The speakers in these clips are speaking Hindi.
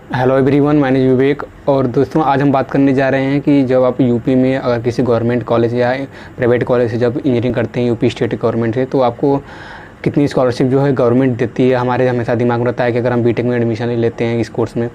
Hello everyone, my name is Vivek. और दोस्तों, आज हम बात करने जा रहे हैं कि जब आप यूपी में अगर किसी गवर्नमेंट कॉलेज या प्राइवेट कॉलेज से जब इंजीनियरिंग करते हैं यूपी स्टेट गवर्नमेंट से, तो आपको कितनी स्कॉलरशिप जो है गवर्नमेंट देती है। हमारे हमेशा दिमाग में रहता है कि अगर हम बीटेक में एडमिशन लेते हैं इस कोर्स में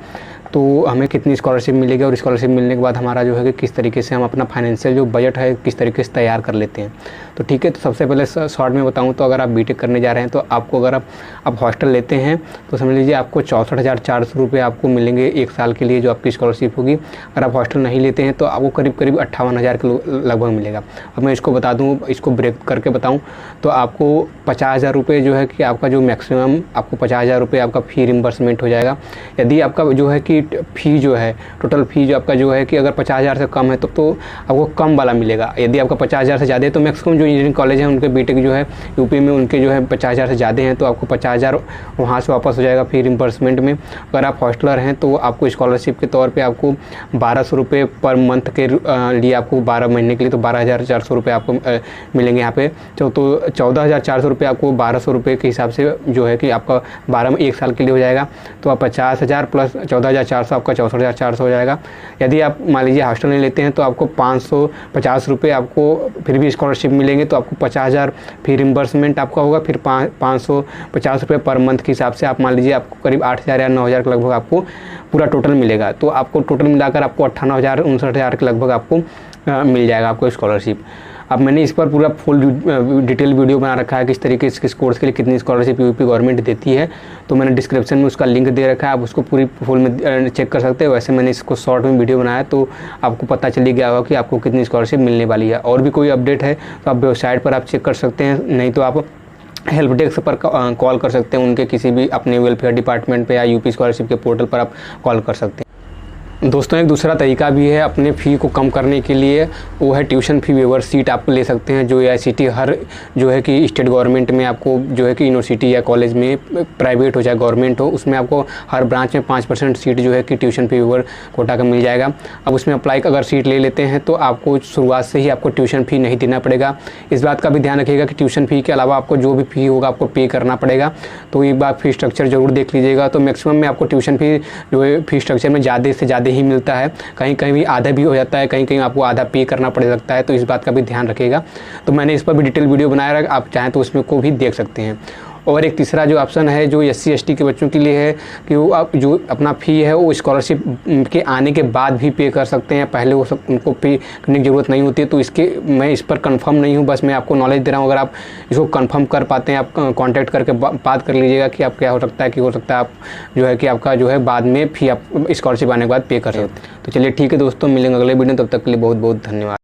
तो हमें कितनी स्कॉलरशिप मिलेगी, और स्कॉलरशिप मिलने के बाद हमारा जो है कि किस तरीके से हम अपना फाइनेंशियल जो बजट है किस तरीके से तैयार कर लेते हैं। तो ठीक है, तो सबसे पहले शॉर्ट में बताऊं तो अगर आप बीटेक करने जा रहे हैं तो आपको अगर आप हॉस्टल लेते हैं तो समझ लीजिए आपको 64,400 रुपये आपको मिलेंगे एक साल के लिए, जो आपकी स्कॉलरशिप होगी। अगर आप हॉस्टल नहीं लेते हैं तो आपको करीब 58,000 के लगभग मिलेगा। अब मैं इसको बता दूँ, इसको ब्रेक करके बताऊँ तो आपको 50,000 रुपये जो है कि आपका जो मैक्सिमम आपको 50,000 रुपये आपका फ़ी रिम्बर्समेंट हो जाएगा। यदि आपका जो है कि फ़ी जो है टोटल फ़ी जो आपका जो है कि अगर 50,000 से कम है तो आपको कम वाला मिलेगा। यदि आपका 50,000 से ज़्यादा है तो मैक्सिमम जो इंजीनियरिंग कॉलेज हैं उनके बीटेक जो है यूपी में उनके जो है 50,000 से ज़्यादा हैं तो आपको 50,000 वहाँ से वापस हो जाएगा फ़ी रिम्बर्समेंट में। अगर आप हॉस्टलर हैं तो आपको स्कॉलरशिप के तौर पे आपको 1,200 रुपये पर मंथ के लिए आपको 12 महीने के लिए तो 12,400 रुपये आपको मिलेंगे यहाँ पे। तो 14,400 रुपये आपको 1,200 रुपये के हिसाब से जो है कि आपका 12 में 1 साल के लिए हो जाएगा। तो आप 50,000 प्लस 14,400 आपका 64,400 हो जाएगा। यदि आप मान लीजिए हॉस्टल नहीं लेते हैं तो आपको 550 रुपये आपको फिर भी स्कॉलरशिप मिलेंगे, तो आपको 50,000 फिर रिम्बर्समेंट आपका होगा। फिर 550 रुपये पर मंथ के हिसाब से आप मान लीजिए आपको करीब 8,000 या 9,000 के लगभग आपको पूरा टोटल मिलेगा। तो आपको टोटल मिलाकर आपको 58,000 59,000 के लगभग आपको मिल जाएगा आपको स्कॉलरशिप। अब मैंने इस पर पूरा फुल डिटेल वीडियो बना रखा है किस तरीके से किस कोर्स के लिए कितनी स्कॉलरशिप यूपी गवर्नमेंट देती है, तो मैंने डिस्क्रिप्शन में उसका लिंक दे रखा है, आप उसको पूरी फुल में चेक कर सकते हैं। वैसे मैंने इसको शॉर्ट में वीडियो बनाया तो आपको पता चली गया होगा कि आपको कितनी स्कॉलरशिप मिलने वाली है। और भी कोई अपडेट है तो आप वेबसाइट पर आप चेक कर सकते हैं, नहीं तो आप हेल्प डेस्क पर कॉल कर सकते हैं, उनके किसी भी अपने वेलफेयर डिपार्टमेंट पे या यूपी स्कॉलरशिप के पोर्टल पर आप कॉल कर सकते हैं। दोस्तों, एक दूसरा तरीका भी है अपने फ़ी को कम करने के लिए, वो है ट्यूशन फ़ी वेवर सीट आप ले सकते हैं। जो AICTE हर जो है कि स्टेट गवर्नमेंट में आपको जो है कि यूनिवर्सिटी या कॉलेज में प्राइवेट हो चाहे गवर्नमेंट हो उसमें आपको हर ब्रांच में 5% सीट जो है कि ट्यूशन फ़ी वेवर कोटा का मिल जाएगा। अब उसमें अप्लाई अगर सीट ले लेते हैं तो आपको शुरुआत से ही आपको ट्यूशन फ़ी नहीं देना पड़ेगा। इस बात का भी ध्यान रखिएगा कि ट्यूशन फ़ी के अलावा आपको जो भी फ़ी होगा आपको पे करना पड़ेगा। तो एक बार फ़ी स्ट्रक्चर ज़रूर देख लीजिएगा। तो मैक्सिमम में आपको ट्यूशन फ़ी जो है फ़ी स्ट्रक्चर में ज़्यादा से ज़्यादा ही मिलता है, कहीं कहीं भी आधा भी हो जाता है, कहीं कहीं आपको आधा पे करना पड़ सकता है। तो इस बात का भी ध्यान रखिएगा। तो मैंने इस पर भी डिटेल वीडियो बनाया है, आप चाहें तो उसमें को भी देख सकते हैं। और एक तीसरा जो ऑप्शन है जो SC ST के बच्चों के लिए है कि वो आप जो अपना फ़ी है वो स्कॉलरशिप के आने के बाद भी पे कर सकते हैं, पहले वो सब उनको पे करने की ज़रूरत नहीं होती है। तो इसके मैं इस पर कंफर्म नहीं हूँ, बस मैं आपको नॉलेज दे रहा हूँ। अगर आप इसको कंफर्म कर पाते हैं आप कांटेक्ट करके बात कर लीजिएगा कि आप क्या हो सकता है कि हो सकता है आप जो है कि आपका जो है बाद में फ़ी आप स्कॉलरशिप आने के बाद पे कर सकते हैं। तो चलिए ठीक है दोस्तों, मिलेंगे अगले वीडियो, तब तक के लिए बहुत बहुत धन्यवाद।